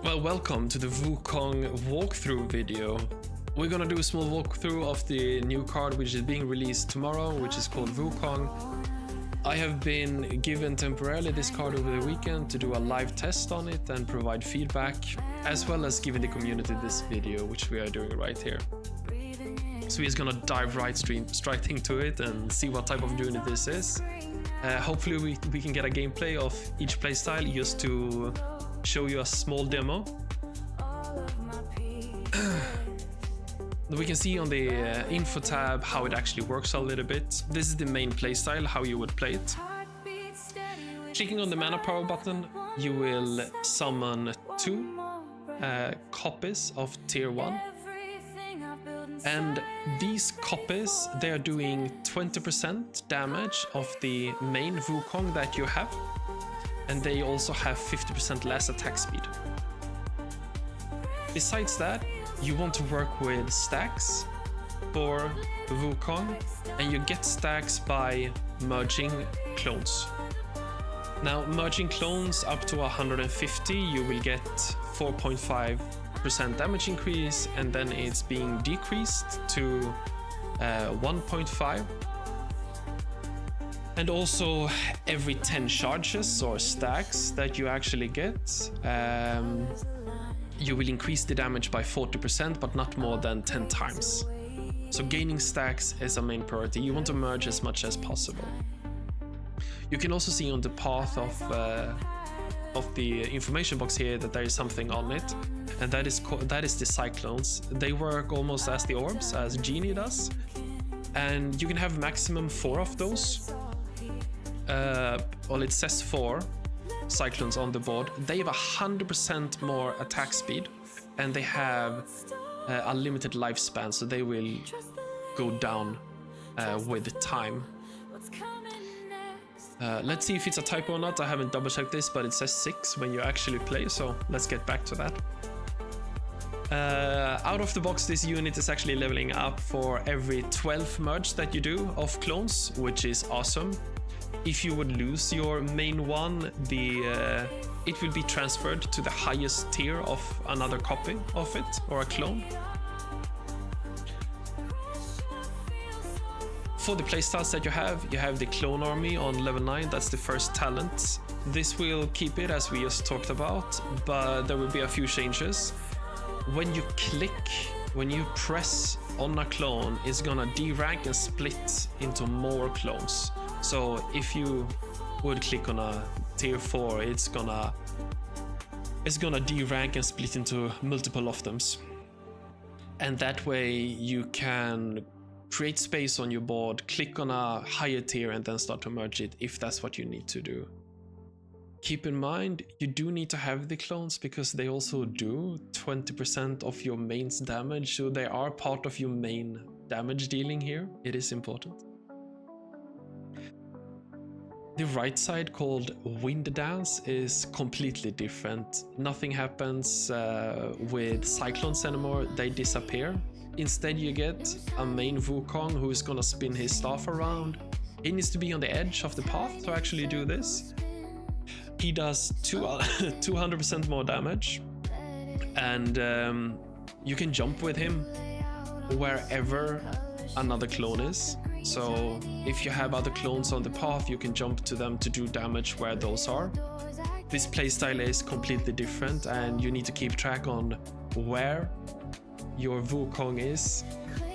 Well, welcome to the Wukong walkthrough video. We're gonna do a small walkthrough of the new card which is being released tomorrow, which is called Wukong. I have been given temporarily this card over the weekend to do a live test on it and provide feedback, as well as giving the community this video, which we are doing right here. So we're just gonna dive straight into it and see what type of unit this is. Hopefully we can get a gameplay of each playstyle just to show you a small demo. We can see on the info tab how it actually works a little bit. This is the main playstyle, how you would play it. Clicking on the mana power button, you will summon 2 copies of tier 1. And these copies, they are doing 20% damage of the main Wukong that you have. And they also have 50% less attack speed. Besides that, you want to work with stacks for Wukong, and you get stacks by merging clones. Now, merging clones up to 150, you will get 4.5% damage increase, and then it's being decreased to 1.5. And also, every 10 charges or stacks that you actually get, you will increase the damage by 40%, but not more than 10 times. So gaining stacks is a main priority. You want to merge as much as possible. You can also see on the path of the information box here that there is something on it, and that is the cyclones. They work almost as the orbs, as Genie does, and you can have maximum 4 of those. Well, it says 4 cyclones on the board. They have 100% more attack speed, and they have a limited lifespan, so they will go down with time. Let's see if it's a typo or not. I haven't double checked this, but it says 6 when you actually play, so let's get back to that. Out of the box, this unit is actually leveling up for every 12 merge that you do of clones, which is awesome. If you would lose your main one, it will be transferred to the highest tier of another copy of it, or a clone. For the playstyles that you have the clone army on level 9, that's the first talent. This will keep it as we just talked about, but there will be a few changes. When you press on a clone, it's gonna de-rank and split into more clones. So if you would click on a tier 4, it's gonna de-rank and split into multiple of them. And that way you can create space on your board, click on a higher tier, and then start to merge it if that's what you need to do. Keep in mind, you do need to have the clones because they also do 20% of your main's damage, so they are part of your main damage dealing here. It is important. The right side, called Wind Dance, is completely different. Nothing happens with cyclones anymore, they disappear. Instead, you get a main Wukong who is gonna spin his staff around. He needs to be on the edge of the path to actually do this. He does 200% more damage, and you can jump with him wherever another clone is. So if you have other clones on the path, you can jump to them to do damage where those are. This playstyle is completely different, and you need to keep track on where your Wukong is.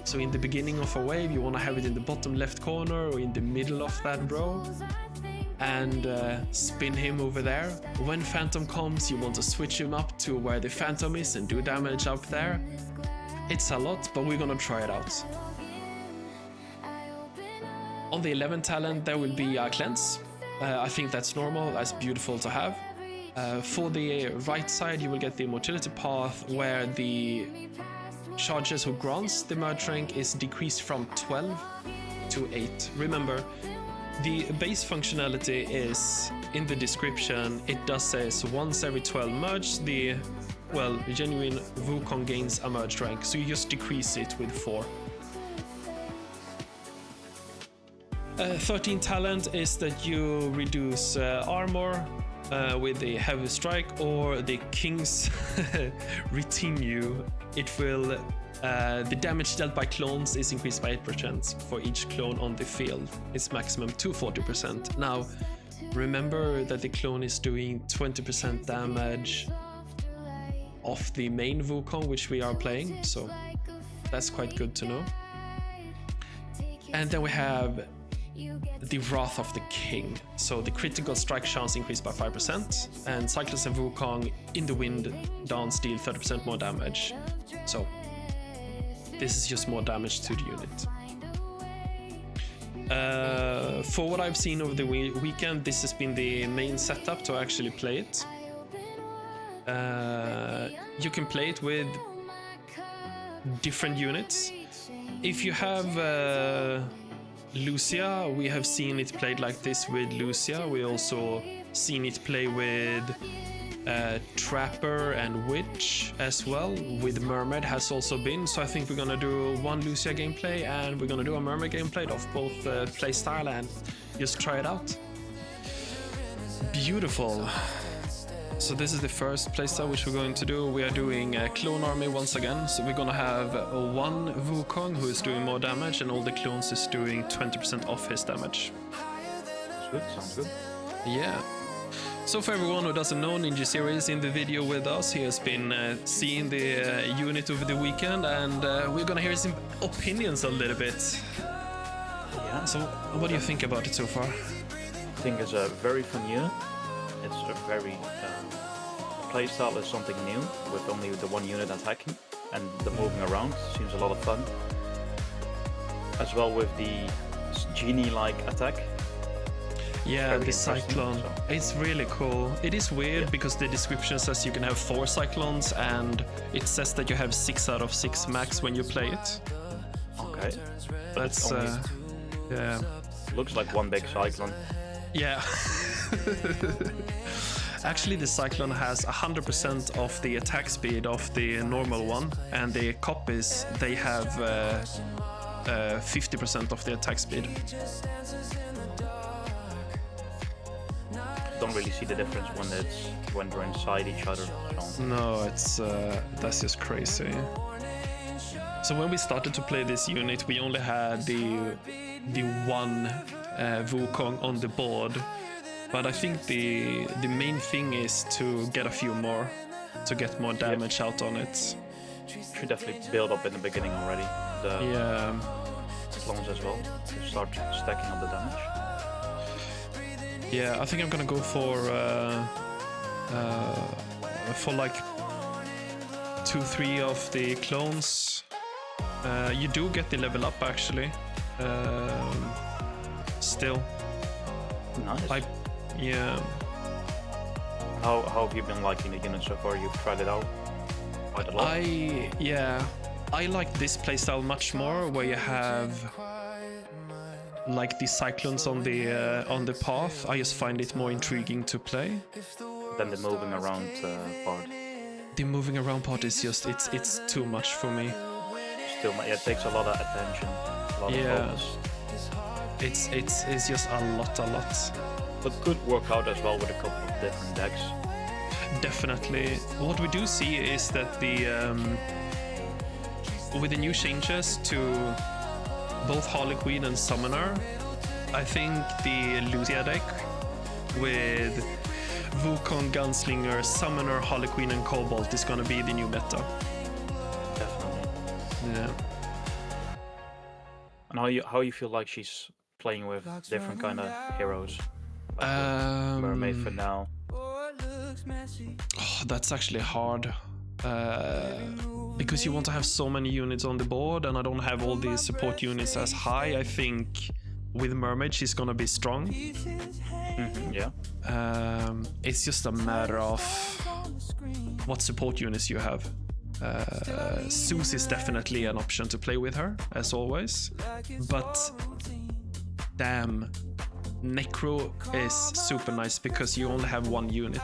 So in the beginning of a wave, you want to have it in the bottom left corner or in the middle of that row, and spin him over there. When Phantom comes, you want to switch him up to where the Phantom is and do damage up there. It's a lot, but we're gonna try it out. On the 11 talent, there will be a cleanse. I think that's normal, that's beautiful to have. For the right side, you will get the immortality path, where the charges who grants the merge rank is decreased from 12 to 8. Remember, the base functionality is in the description. It does say once every 12 merge, the genuine Wukong gains a merge rank, so you just decrease it with 4. 13 talent is that you reduce armor, with the heavy strike or the king's retinue, it will the damage dealt by clones is increased by 8% for each clone on the field. It's maximum 240%. Now remember that the clone is doing 20% damage off the main Wukong, which we are playing, so that's quite good to know. And then we have the Wrath of the King. So the critical strike chance increased by 5%, and Cyclones and Wukong in the wind dance deal 30% more damage. So this is just more damage to the unit. For what I've seen over the weekend, this has been the main setup to actually play it. You can play it with different units. If you have Lucia, we have seen it played like this with Lucia. We also seen it play with Trapper and Witch as well. With Mermaid has also been. So I think we're gonna do one Lucia gameplay and we're gonna do a Mermaid gameplay of both playstyle and just try it out. Beautiful. So this is the first playstyle which we're going to do. We are doing a clone army once again. So we're gonna have one Wukong who is doing more damage, and all the clones is doing 20% off his damage. Sounds good. Yeah. So for everyone who doesn't know, Ningezero is in the video with us. He has been seeing the unit over the weekend, and we're gonna hear his opinions a little bit. Yeah. So what do you think about it so far? I think it's a very fun unit. It's a very playstyle is something new with only the one unit attacking, and the moving around seems a lot of fun. As well with the genie-like attack. Yeah, the cyclone. So. It's really cool. It is weird because the description says you can have 4 cyclones, and it says that you have 6 out of 6 max when you play it. Okay. That's yeah. Looks like one big cyclone. Yeah. Actually, the Cyclone has 100% of the attack speed of the normal one, and the copies, they have 50% of the attack speed. Don't really see the difference when they're inside each other. So. No, it's that's just crazy. So when we started to play this unit, we only had the one Wukong on the board. But I think the main thing is to get a few more, to get more damage out on it. Should definitely build up in the beginning already. The clones as well, to start stacking up the damage. Yeah, I think I'm gonna go for like 2-3 of the clones. You do get the level up actually. Still. Nice. Yeah. How have you been liking the unit so far? You've tried it out quite a lot. I like this playstyle much more, where you have like the cyclones on the path. I just find it more intriguing to play than the moving around part. The moving around part is just it's too much for me. Still, yeah, it takes a lot of attention, a lot of focus. It's just a lot. But could work out as well with a couple of different decks. Definitely. What we do see is that with the new changes to both Harlequin and Summoner, I think the Lucia deck with Wukong, Gunslinger, Summoner, Harlequin and Cobalt is gonna be the new meta. Definitely. Yeah. And how you feel like she's playing with different kind of heroes? Like Mermaid for now. Oh, that's actually hard. Because you want to have so many units on the board, and I don't have all the support units as high. I think with Mermaid she's gonna be strong. Mm-hmm, yeah. It's just a matter of what support units you have. Zeus is definitely an option to play with her, as always. But damn, Necro is super nice because you only have one unit.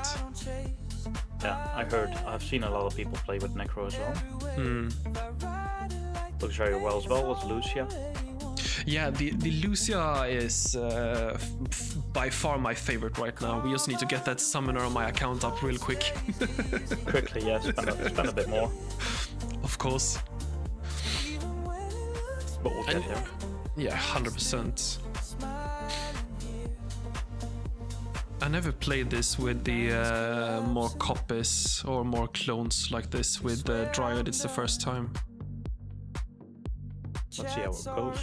Yeah, I've seen a lot of people play with Necro as well. Looks very well as well with Lucia. Yeah, the Lucia is by far my favorite right now. We just need to get that summoner on my account up real quick. Quickly, yeah, spend a bit more. Of course. But we'll get there. Yeah, 100%. I never played this with the more copies or more clones like this with the Dryad. It's the first time. Let's see how it goes.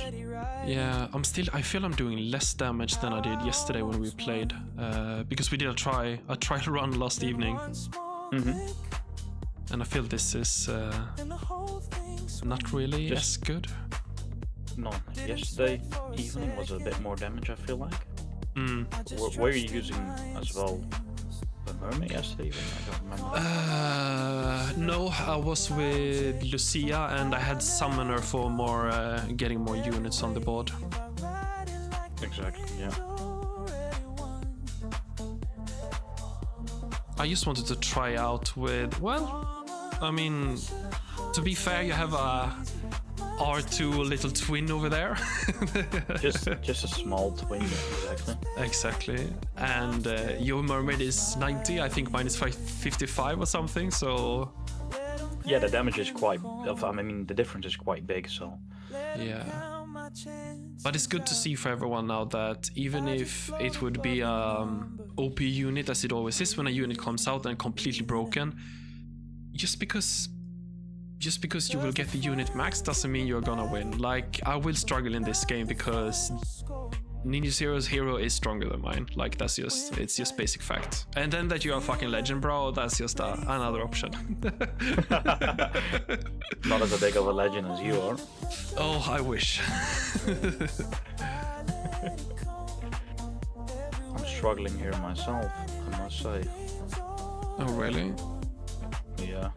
Yeah, I feel I'm doing less damage than I did yesterday when we played, because we did a trial run last evening. And I feel this is not really as good. No, yesterday evening was a bit more damage, I feel like. Were you using as well the mermaid yesterday evening? I don't remember. No, I was with Lucia and I had summoner for more getting more units on the board. Exactly, yeah. I just wanted to try out with, well, I mean, to be fair, you have a R2 little twin over there. just a small twin, exactly. Exactly. And your mermaid is 90, I think mine is 55 or something, so... Yeah, the damage is quite... I mean, the difference is quite big, so... Yeah. But it's good to see for everyone now that even if it would be OP unit, as it always is when a unit comes out and completely broken, just because you will get the unit max doesn't mean you're gonna win. Like, I will struggle in this game because Ningezero's hero is stronger than mine. Like, it's just basic fact. And then that you're a fucking legend, bro, that's just another option. Not as big of a legend as you are. Oh, I wish. I'm struggling here myself, I must say. Oh, really? Yeah.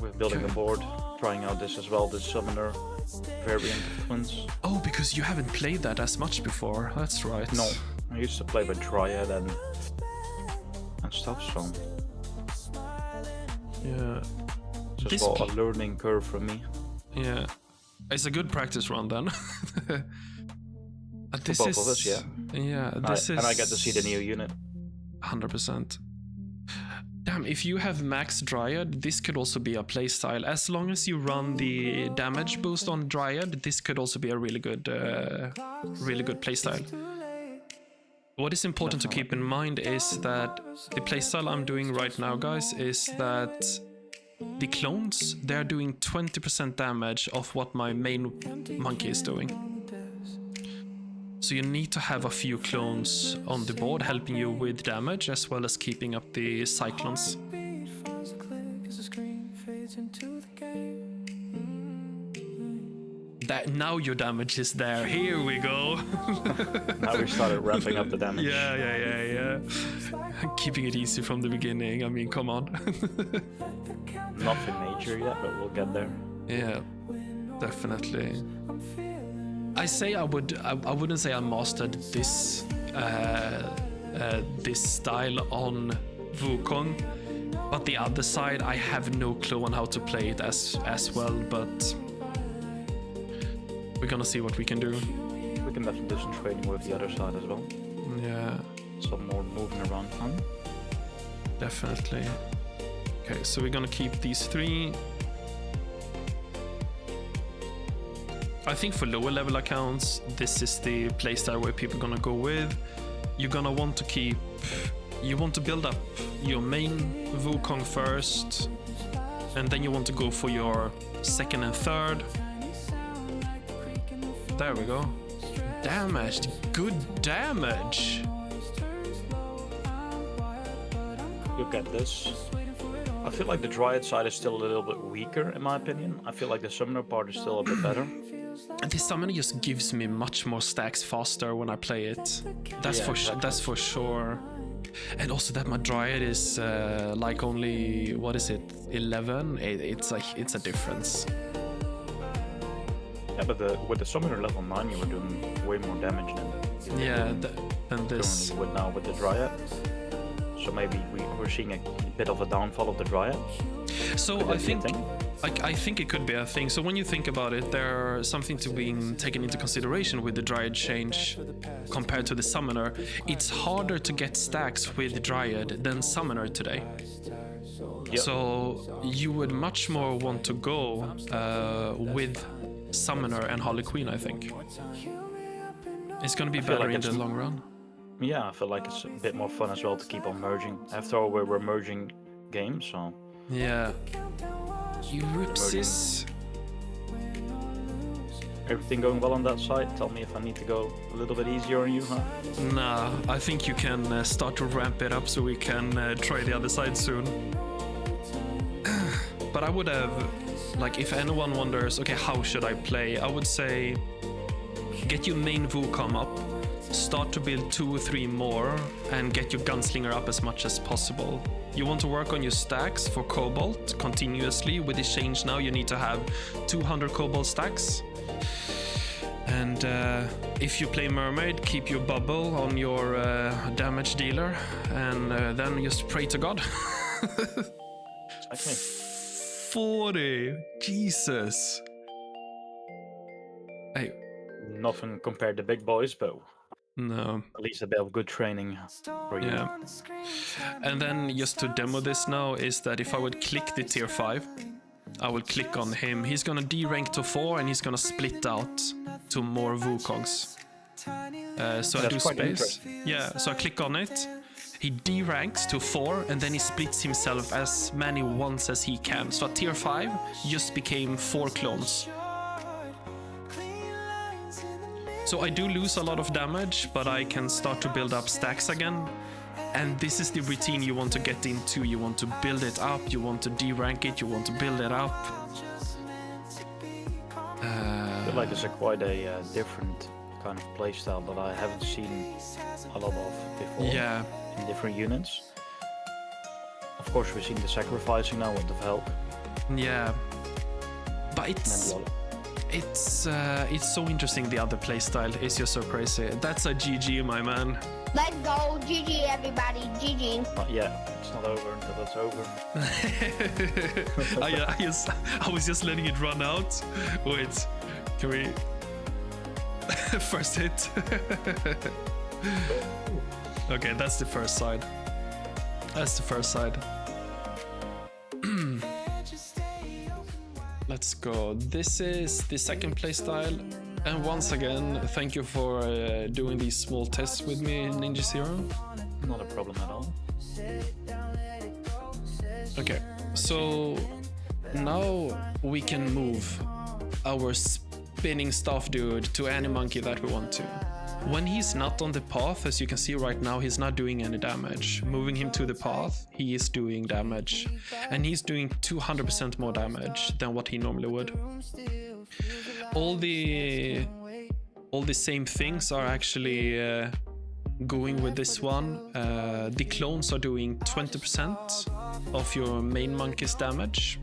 We're building a board, trying out this as well, this summoner variant of twins. Oh, because you haven't played that as much before. That's right. No, I used to play with Dryad and stuff, so... Yeah. It's just a learning curve for me. Yeah. It's a good practice run then. For both of us, yeah. Yeah, And I get to see the new unit. 100%. Damn, if you have max Dryad, this could also be a playstyle. As long as you run the damage boost on Dryad, this could also be a really good playstyle. What is important to keep in mind is that the playstyle I'm doing right now, guys, is that the clones, they're doing 20% damage of what my main monkey is doing. So you need to have a few clones on the board helping you with damage as well as keeping up the cyclones. That now your damage is there. Here we go. Now we started ramping up the damage. Yeah. Keeping it easy from the beginning. I mean, come on. Nothing major yet, but we'll get there. Yeah, definitely. I wouldn't say I mastered this this style on Wukong, but the other side I have no clue on how to play it as well, but we're gonna see what we can do. We can definitely do some training with the other side as well. Yeah. Some more moving around fun. Definitely. Okay, so we're gonna keep these three. I think for lower level accounts, this is the playstyle where people are gonna go with. You're gonna want to build up your main Wukong first, and then you want to go for your second and third. There we go. Damaged, good damage. Look at this. I feel like the Dryad side is still a little bit weaker, in my opinion. I feel like the Summoner part is still a bit better. And this summoner just gives me much more stacks faster when I play it. That's for sure. And also that my Dryad is like only, what is it, 11? It's a difference. Yeah, but with the Summoner level 9 you were doing way more damage than this. With the Dryad. So maybe we're seeing a bit of a downfall of the Dryad. So I think I think it could be a thing. So when you think about it, there's something to being taken into consideration with the Dryad change compared to the Summoner. It's harder to get stacks with Dryad than Summoner today. Yep. So you would much more want to go with Summoner and Harley Quinn, I think. It's going to be better in the long run. Yeah, I feel like it's a bit more fun as well to keep on merging. After all, we're merging games, so... Yeah. Whoopsies. Everything going well on that side? Tell me if I need to go a little bit easier on you, huh? Nah, I think you can start to ramp it up so we can try the other side soon. But I would have, like, if anyone wonders, okay, how should I play? I would say, get your main Wukong up, start to build 2 or 3 more, and get your Gunslinger up as much as possible. You want to work on your stacks for Cobalt continuously. With this change now, you need to have 200 Cobalt stacks. And if you play Mermaid, keep your bubble on your damage dealer, and then just pray to God. Okay. 40! Jesus! Hey. Nothing compared to big boys, but No. at least a bit of good training for you. Yeah. And then just to demo this now is that if I would click the tier 5, I will click on him. He's gonna D-rank to 4 and he's gonna split out to more Wukongs. So I do space. Yeah, so I click on it. He D-ranks to 4 and then he splits himself as many once as he can. So at tier 5 just became 4 clones. So I do lose a lot of damage, but I can start to build up stacks again. And this is the routine you want to get into. You want to build it up, you want to D-rank it, you want to build it up. I feel like it's quite a different kind of playstyle that I haven't seen a lot of before. Yeah. In different units. Of course, we've seen the sacrificing now with the help. Yeah. But it's so interesting, the other playstyle. It's just so crazy. That's a GG, my man. Let's go. GG, everybody. GG. Not yet. It's not over until it's over. I was just letting it run out. Wait, can we... First hit. Okay, that's the first side. That's the first side. Let's go. This is the second playstyle. And once again, thank you for doing these small tests with me, Ningezero. Not a problem at all. Okay, so now we can move our spinning staff dude to any monkey that we want to. When he's not on the path, as you can see right now, he's not doing any damage. Moving him to the path, he is doing damage. And he's doing 200% more damage than what he normally would. All the same things are actually going with this one. The clones are doing 20% of your main monkey's damage.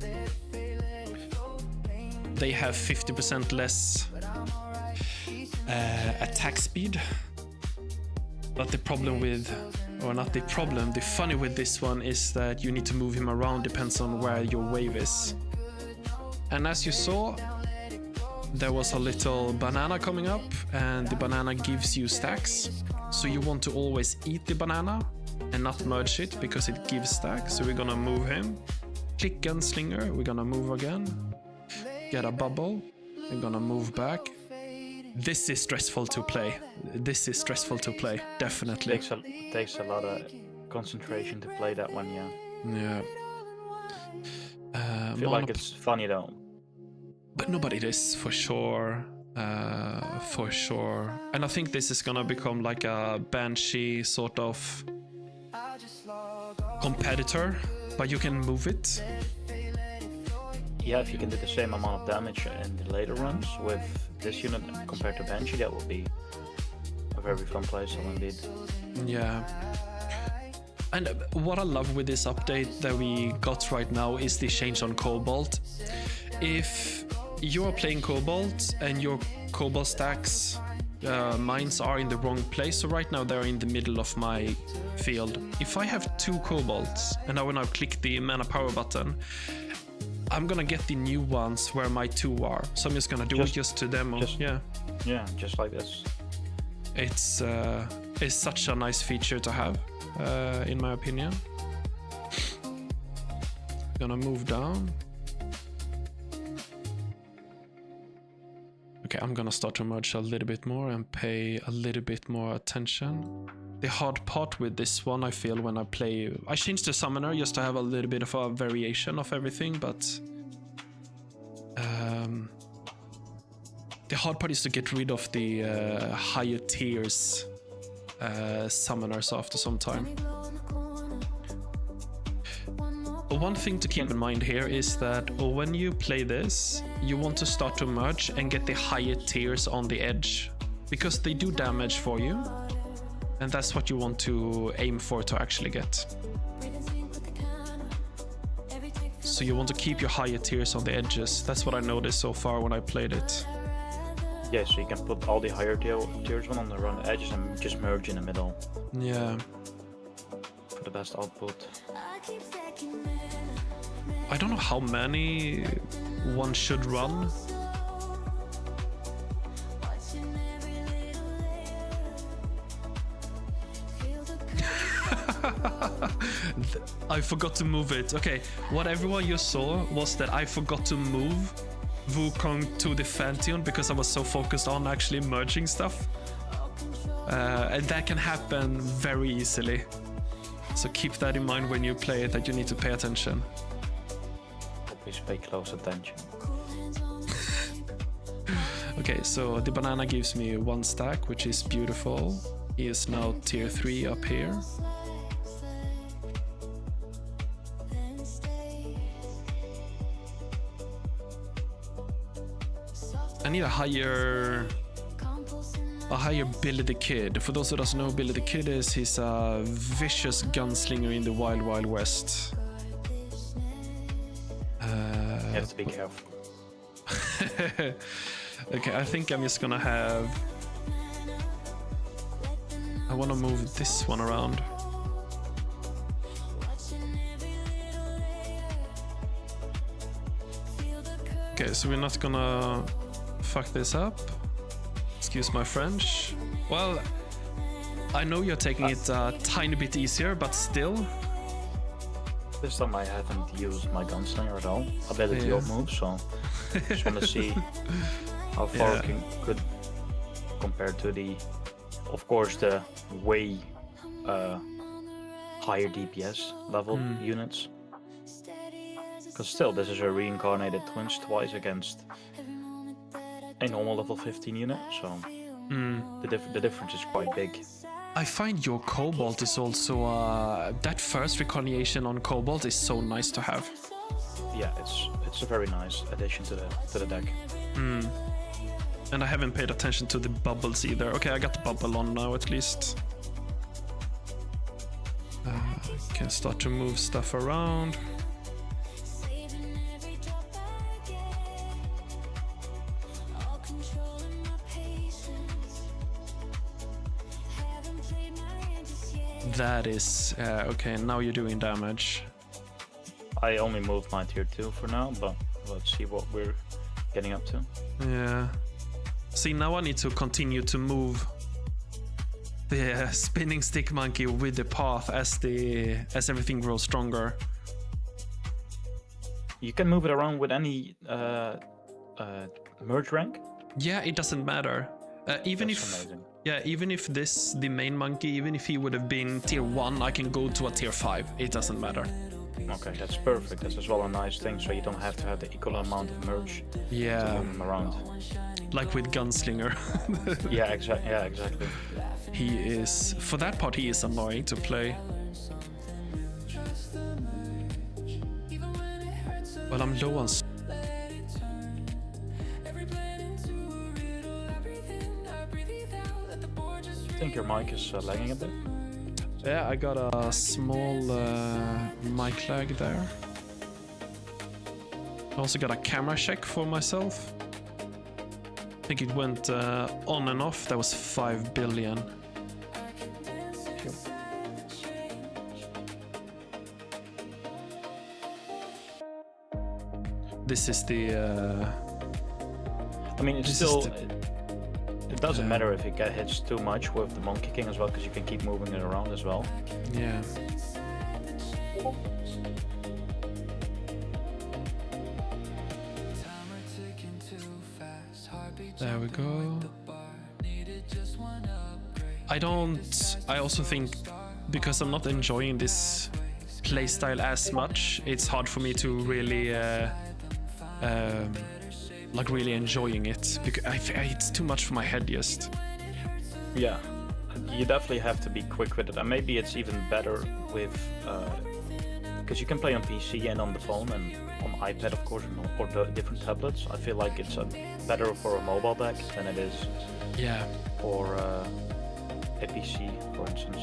They have 50% less attack speed. But the problem with, or not the problem, the funny with this one is that you need to move him around, depends on where your wave is. And as you saw, there was a little banana coming up, and the banana gives you stacks. So you want to always eat the banana and not merge it, because it gives stacks. So we're gonna move him. Click Gunslinger, we're gonna move again. Get a bubble, we're gonna move back. This is stressful to play. This is stressful to play, definitely. Takes a lot of concentration to play that one, yeah. Yeah. I feel like it's funny though. But nobody is, for sure. For sure. And I think this is gonna become like a Banshee sort of competitor, but you can move it. Yeah, if you can do the same amount of damage in the later runs with this unit compared to Banshee, that would be a very fun playstyle indeed. Yeah. And what I love with this update that we got right now is the change on Cobalt. If you are playing Cobalt and your Cobalt stacks mines are in the wrong place, so right now they're in the middle of my field. If I have 2 Cobalts and I will now click the mana power button, I'm gonna get the new ones where my 2 are. So I'm just gonna do it just to demo. Yeah. Yeah, just like this. It's such a nice feature to have, in my opinion. Gonna move down. Okay, I'm gonna start to merge a little bit more and pay a little bit more attention. The hard part with this one, I feel, when I play... I changed the summoner just to have a little bit of a variation of everything, but... the hard part is to get rid of the higher tiers summoners after some time. One thing to keep in mind here is that when you play this, you want to start to merge and get the higher tiers on the edge, because they do damage for you, and that's what you want to aim for to actually get. So you want to keep your higher tiers on the edges. That's what I noticed so far when I played it. Yeah, so you can put all the higher tiers on the edges and just merge in the middle. Yeah. For the best output. I don't know how many one should run. I forgot to move it. Okay, what everyone you saw was that I forgot to move Wukong to the Pantheon because I was so focused on actually merging stuff. And that can happen very easily. So keep that in mind when you play it, that you need to pay attention. Always pay close attention. Okay, so the banana gives me 1 stack, which is beautiful. He is now tier 3 up here. I need a higher Billy the Kid. For those who don't know, Billy the Kid is he's a vicious gunslinger in the Wild Wild West. You have to be careful. Okay, I think I'm just gonna have... I want to move this one around. Okay, so we're not gonna fuck this up. Excuse my French. Well, I know you're taking it a tiny bit easier, but still. This time I haven't used my gunslinger at all. Ability of move, so just want to see how far it could compare to the, of course, the way higher DPS level units. Because still, this is a reincarnated twins twice against a normal level 15 unit, so the difference is quite big. I find your Cobalt is also that first reincarnation on Cobalt is so nice to have. Yeah, it's a very nice addition to the deck. And I haven't paid attention to the bubbles either. Okay, I got the bubble on now at least. Can start to move stuff around. That is okay. Now you're doing damage. I only moved my tier 2 for now, but let's see what we're getting up to. Yeah. See, now I need to continue to move the spinning stick monkey with the path as everything grows stronger. You can move it around with any merge rank. Yeah, it doesn't matter. Even That's if amazing. Yeah, even if the main monkey, even if he would have been tier 1, I can go to a tier 5. It doesn't matter. Okay, that's perfect. That's as well a nice thing, so you don't have to have the equal amount of merge to move him around. Like with Gunslinger. Yeah, exactly. He is, for that part, he is annoying to play. Well, I'm low on... I think your mic is lagging a bit. Yeah, I got a small mic lag there. I also got a camera check for myself. I think it went on and off. That was 5 billion. this is the. I mean, it's This is still. the- It doesn't matter if it get hits too much with the monkey king as well, because you can keep moving it around as well. Yeah. There we go. I also think because I'm not enjoying this playstyle as much, it's hard for me to really like really enjoying it, because it's too much for my head just. Yeah, you definitely have to be quick with it, and maybe it's even better with because you can play on PC and on the phone and on iPad, of course, or the different tablets. I feel like it's better for a mobile deck than it is Yeah, for a PC, for instance.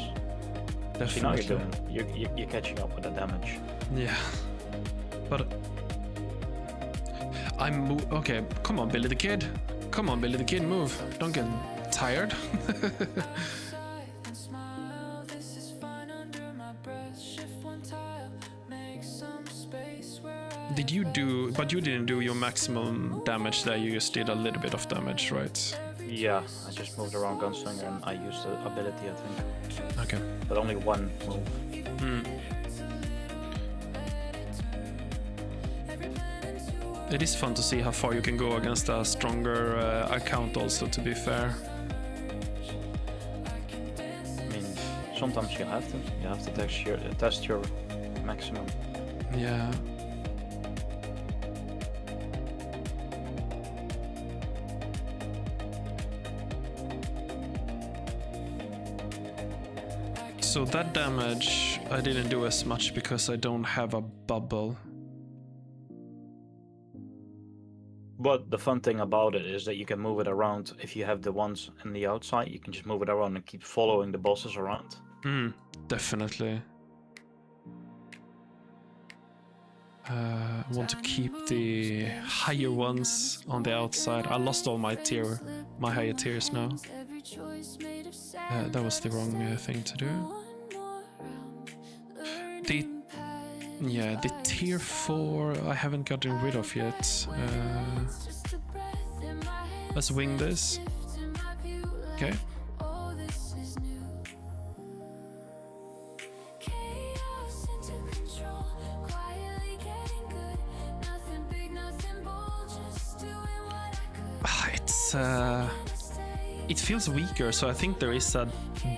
See, now definitely. you're catching up with the damage. Yeah, but okay. Come on, Billy the Kid. Come on, Billy the Kid, move. Don't get tired. Did you do? But you didn't do your maximum damage there. You just did a little bit of damage, right? Yeah, I just moved around Gunslinger and I used the ability, I think. Okay. But only one move. Hmm. It is fun to see how far you can go against a stronger account also, to be fair. I mean, sometimes you have to. You have to test your maximum. Yeah. So that damage I didn't do as much because I don't have a bubble. But the fun thing about it is that you can move it around. If you have the ones in the outside, you can just move it around and keep following the bosses around. Definitely. I want to keep the higher ones on the outside. I lost all my higher tiers now. That was the wrong thing to do. The tier 4 I haven't gotten rid of yet. Let's wing this. Okay. It feels weaker, so I think there is a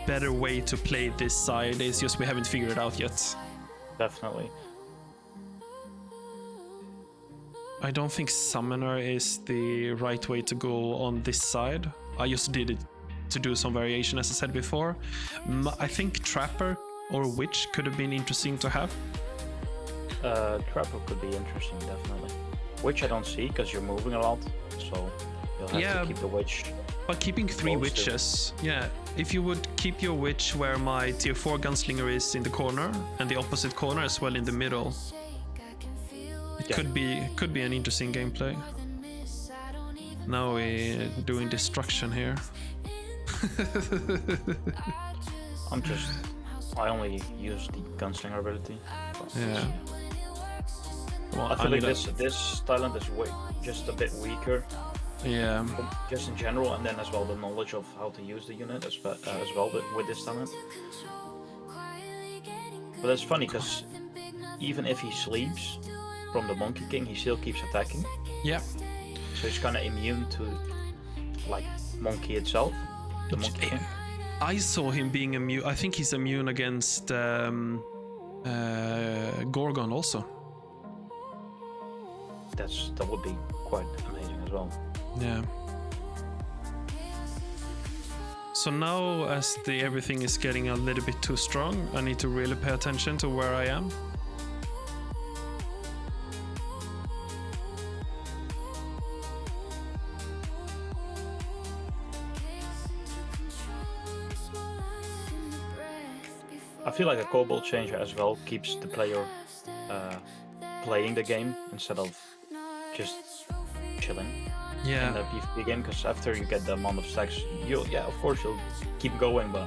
better way to play this side. It's just we haven't figured it out yet. Definitely. I don't think Summoner is the right way to go on this side. I just did it to do some variation, as I said before. I think Trapper or Witch could have been interesting to have. Trapper could be interesting, definitely. Witch I don't see, because you're moving a lot, so you'll have to keep the Witch. But keeping 3 witches, yeah. If you would keep your witch where my tier 4 gunslinger is in the corner, and the opposite corner as well in the middle, it could be an interesting gameplay. Now we're doing destruction here. I only use the gunslinger ability. Yeah. Well, I feel like this talent is just a bit weaker. Yeah. Just in general, and then as well the knowledge of how to use the unit as well with this talent. But it's funny because even if he sleeps from the Monkey King, he still keeps attacking. Yeah. So he's kind of immune to like Monkey itself. The Monkey King. I saw him being immune. I think he's immune against Gorgon also. That would be quite amazing as well. Yeah. So now, as everything is getting a little bit too strong, I need to really pay attention to where I am. I feel like a Kobold changer as well keeps the player playing the game instead of just chilling. Yeah. In the PvP game, because after you get the amount of stacks, of course you'll keep going, but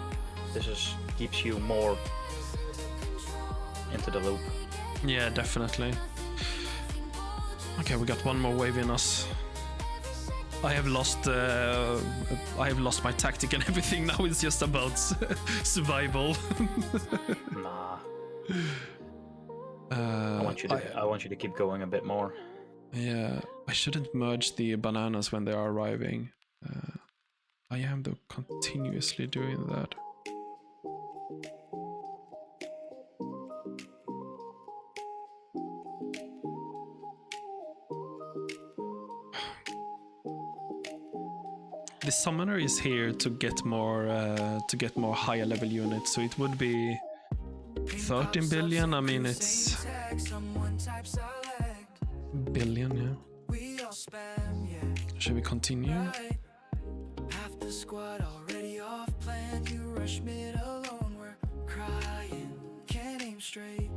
this keeps you more into the loop. Yeah, definitely. Okay, we got one more wave in us. I have lost my tactic and everything. Now it's just about survival. Nah. I I want you to keep going a bit more. Yeah, I shouldn't merge the bananas when they are arriving. I am though continuously doing that. The summoner is here to get more higher level units, so it would be 13 billion. I mean, it's billion, yeah. Should we continue? Half the squad already off plan. You rush mid alone, we're crying, can't aim straight.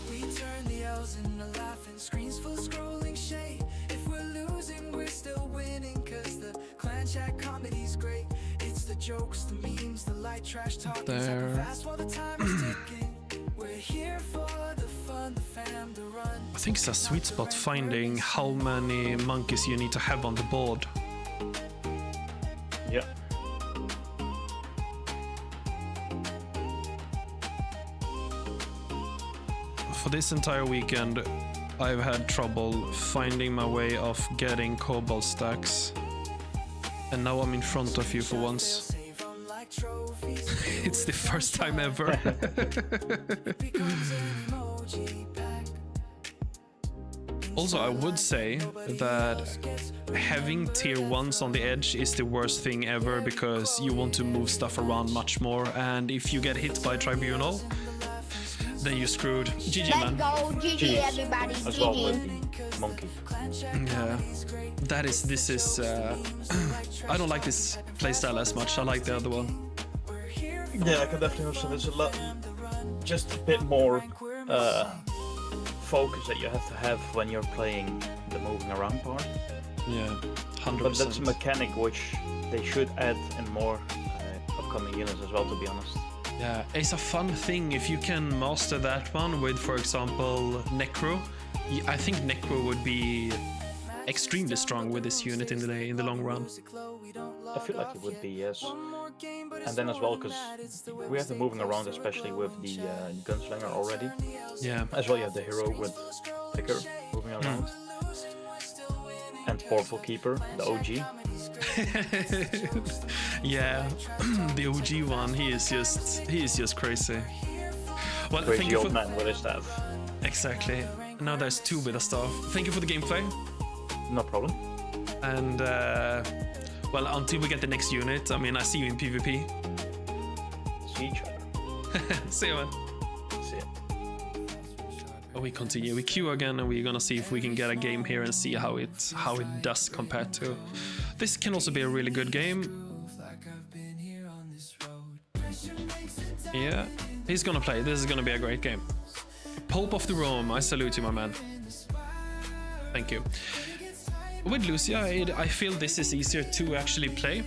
We turn the L's into laughing screens, full scrolling shade. If we're losing, we're still winning, cause the clan chat comedy's great. It's the jokes, the memes, the light trash talk. There. Fast while the time is ticking. We're here for the fun, the fam, the run. I think it's a sweet spot finding how many monkeys you need to have on the board. Yeah. For this entire weekend, I've had trouble finding my way of getting cobalt stacks. And now I'm in front of you for once. It's the first time ever. Also, I would say that having tier 1s on the edge is the worst thing ever, because you want to move stuff around much more, and if you get hit by Tribunal, then you're screwed. GG, Let's man. go, GG everybody, As well GG. with the monkey. Yeah, this is. I don't like this playstyle as much. I like the other one. Yeah, I can definitely understand. There's a lot, just a bit more focus that you have to have when you're playing the moving around part. Yeah, 100%. But that's a mechanic which they should add in more upcoming units as well, to be honest. Yeah, it's a fun thing if you can master that one with, for example, Necro. I think Necro would be extremely strong with this unit in the long run. I feel like it would be, yes. And then as well, because we have the moving around, especially with the gunslinger already. Yeah. As well, you have the hero with picker moving around. And portal keeper, the OG. Yeah, the OG one. He is just crazy. Well, thank Crazy you old for man with his staff. exactly. Now there's two with a staff. Thank you for the gameplay. No problem. And well, until we get the next unit, I mean, I see you in PvP. See each other. See you, man. See ya. We continue. We queue again, and we're gonna see if we can get a game here and see how it does compared to. This can also be a really good game. Yeah, he's gonna play. This is gonna be a great game. Pope of the Rome, I salute you, my man. Thank you. With Lucia, I feel this is easier to actually play.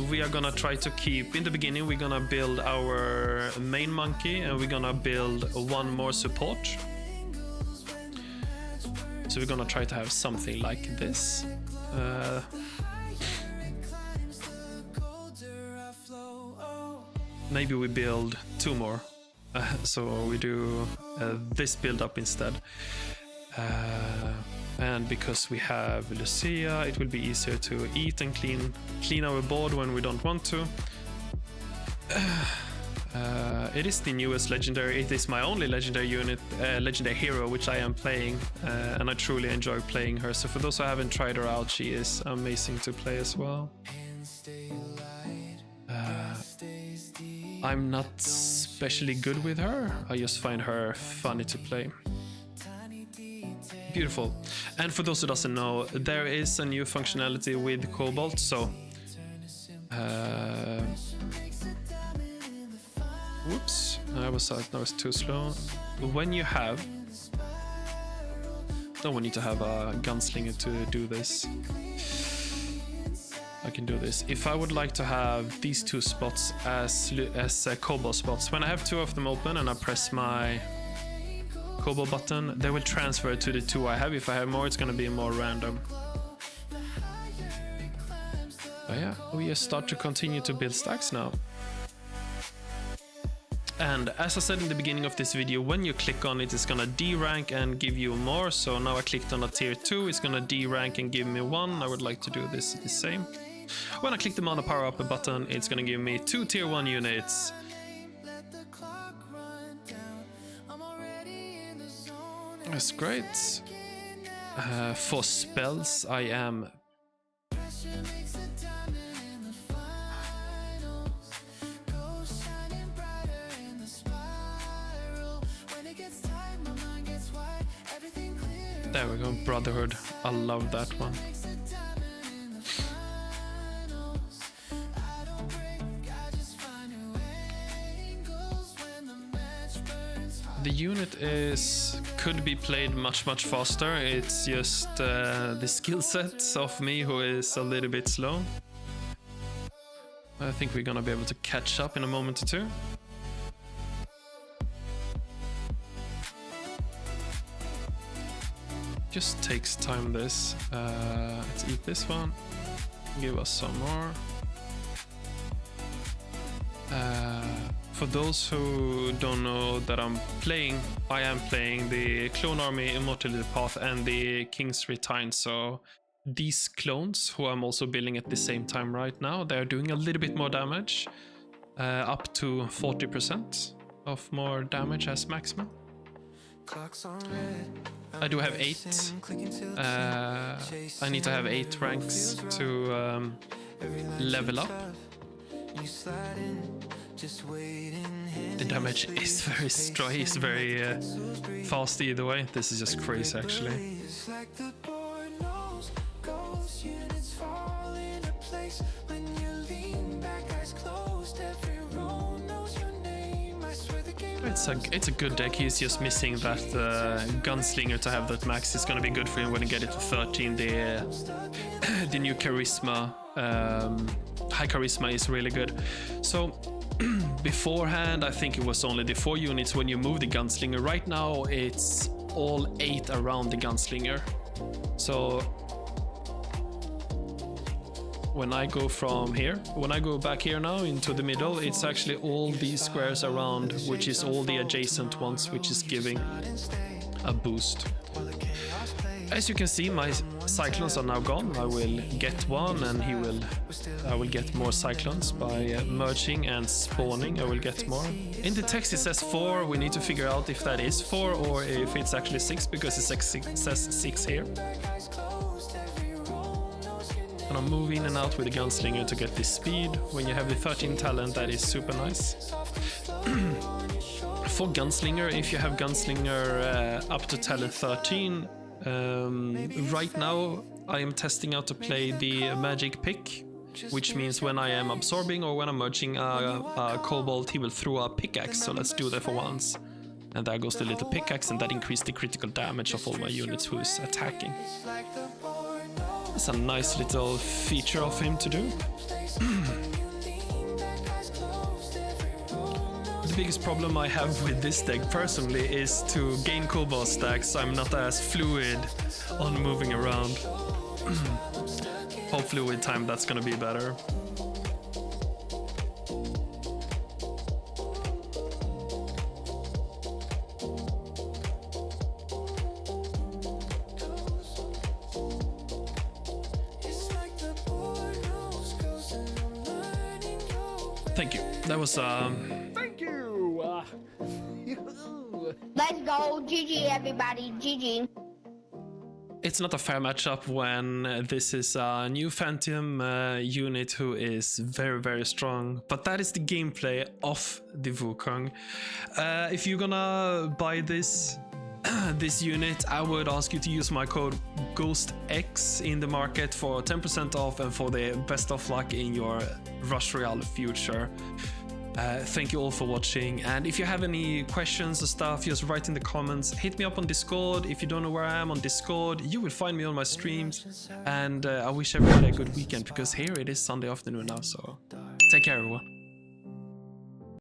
We are gonna try to keep, in the beginning, we're gonna build our main monkey, and we're gonna build one more support. So we're gonna try to have something like this. Maybe we build two more. So we do this build up instead. And because we have Lucia, it will be easier to eat and clean our board when we don't want to. It is the newest legendary. It is my only legendary unit, legendary hero, which I am playing, and I truly enjoy playing her. So for those who haven't tried her out, she is amazing to play as well. I'm not especially good with her. I just find her funny to play. Beautiful. And for those who doesn't know, there is a new functionality with Cobalt. So, whoops, that was too slow. When you have, no one need to have a gunslinger to do this. I can do this. If I would like to have these two spots as Cobalt spots, when I have two of them open and I press my Kobo button, they will transfer to the 2 I have. If I have more, it's gonna be more random. But yeah, we just start to continue to build stacks now. And as I said in the beginning of this video, when you click on it, it's gonna D-rank and give you more. So now I clicked on a tier 2, it's gonna D-rank and give me 1. I would like to do this the same. When I click the mana power up button, it's gonna give me 2 tier 1 units. That's great. For spells, I am... There we go, Brotherhood. I love that one. The unit could be played much faster. It's just the skill set of me who is a little bit slow. I think we're gonna be able to catch up in a moment or two. Just takes time this. Let's eat this one. Give us some more. For those who don't know that I am playing the Clone Army Immortality Path and the King's Return. So these clones, who I'm also building at the same time right now, they're doing a little bit more damage. Up to 40% of more damage as maximum. I do have 8. I need to have 8 ranks to level up. The damage is very strong, it's very fast either way. This is just crazy actually. It's a good deck. He's just missing that gunslinger to have that max. It's gonna be good for him when he get it to 13. The new charisma, high charisma is really good. So beforehand, I think it was only the 4 units when you move the gunslinger. Right now, it's all 8 around the gunslinger. So when I go from here, when I go back here now into the middle, it's actually all these squares around, which is all the adjacent ones, which is giving a boost. As you can see, my cyclones are now gone. I will get one, and I will get more cyclones by merging and spawning. I will get more. In the text it says 4. We need to figure out if that is 4 or if it's actually 6, because it says 6 here. And I'll move in and out with the gunslinger to get this speed. When you have the 13 talent, that is super nice. For gunslinger, if you have gunslinger up to talent 13, right now I am testing out to play the magic pick, which means when I am absorbing or when I'm merging a kobold, he will throw a pickaxe. So let's do that for once. And there goes the little pickaxe, and that increased the critical damage of all my units who is attacking. It's a nice little feature of him to do. The biggest problem I have with this deck personally is to gain kobold stacks. I'm not as fluid on moving around. Hopefully with time that's gonna be better. Thank you. That was Thank you. Let's go. GG, everybody. GG. It's not a fair matchup when this is a new Phantom unit who is very strong, but that is the gameplay of the Wukong. If you're gonna buy this unit, I would ask you to use my code GHOSTX in the market for 10% off and for the best of luck in your Rush Royale future. Thank you all for watching, and if you have any questions or stuff, just write in the comments. Hit me up on Discord. If you don't know where I am on Discord, you will find me on my streams, and I wish everybody a good weekend, because here it is Sunday afternoon now, so take care everyone.